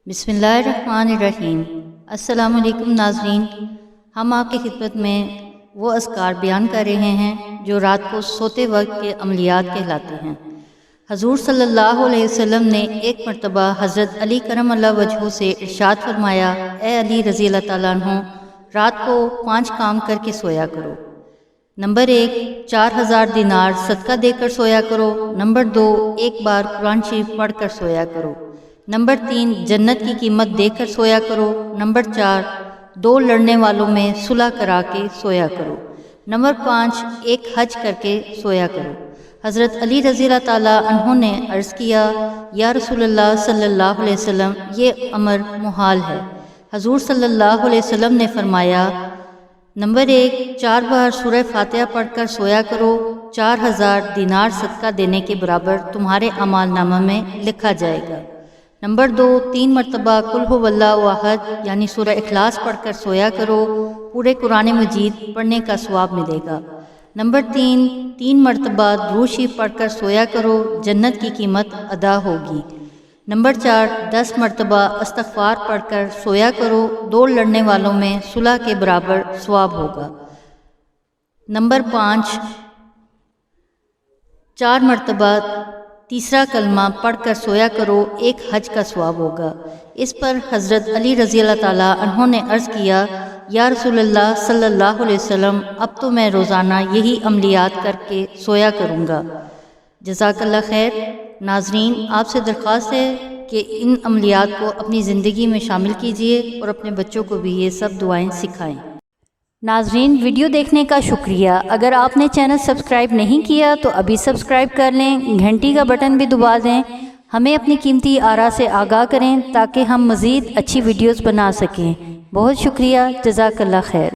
بسم اللہ الرحمن الرحیم۔ السلام علیکم ناظرین، ہم آپ کی خدمت میں وہ اذکار بیان کر رہے ہیں جو رات کو سوتے وقت کے عملیات کہلاتے ہیں۔ حضور صلی اللہ علیہ وسلم نے ایک مرتبہ حضرت علی کرم اللہ وجہہ سے ارشاد فرمایا، اے علی رضی اللہ تعالیٰ عنہ، رات کو 5 کام کر کے سویا کرو۔ نمبر 1، 4000 دینار صدقہ دے کر سویا کرو۔ نمبر 2، 1 بار قرآن شریف پڑھ کر سویا کرو۔ نمبر 3، جنت کی قیمت دے کر سویا کرو۔ نمبر 4، 2 لڑنے والوں میں صلح کرا کے سویا کرو۔ نمبر 5، 1 حج کر کے سویا کرو۔ حضرت علی رضی اللہ تعالیٰ عنہ نے عرض کیا، یا رسول اللہ صلی اللہ علیہ وسلم، یہ امر محال ہے۔ حضور صلی اللہ علیہ وسلم نے فرمایا، نمبر 1، 4 بار سورہ فاتحہ پڑھ کر سویا کرو، 4000 دینار صدقہ دینے کے برابر تمہارے اعمال نامہ میں لکھا جائے گا۔ نمبر 2، 3 مرتبہ قل هو اللہ احد یعنی سورہ اخلاص پڑھ کر سویا کرو، پورے قرآن مجید پڑھنے کا ثواب ملے گا۔ نمبر 3 مرتبہ درود شریف پڑھ کر سویا کرو، جنت کی قیمت ادا ہوگی۔ نمبر 4، 10 مرتبہ استغفار پڑھ کر سویا کرو، 2 لڑنے والوں میں صلح کے برابر ثواب ہوگا۔ نمبر 5، 4 مرتبہ تیسرا کلمہ پڑھ کر سویا کرو، 1 حج کا ثواب ہوگا۔ اس پر حضرت علی رضی اللہ تعالیٰ عنہ نے عرض کیا، یا رسول اللہ صلی اللہ علیہ وسلم، اب تو میں روزانہ یہی عملیات کر کے سویا کروں گا۔ جزاک اللہ خیر۔ ناظرین، آپ سے درخواست ہے کہ ان عملیات کو اپنی زندگی میں شامل کیجیے اور اپنے بچوں کو بھی یہ سب دعائیں سکھائیں۔ ناظرین، ویڈیو دیکھنے کا شکریہ۔ اگر آپ نے چینل سبسکرائب نہیں کیا تو ابھی سبسکرائب کر لیں، گھنٹی کا بٹن بھی دبا دیں، ہمیں اپنی قیمتی آراء سے آگاہ کریں تاکہ ہم مزید اچھی ویڈیوز بنا سکیں۔ بہت شکریہ، جزاک اللہ خیر۔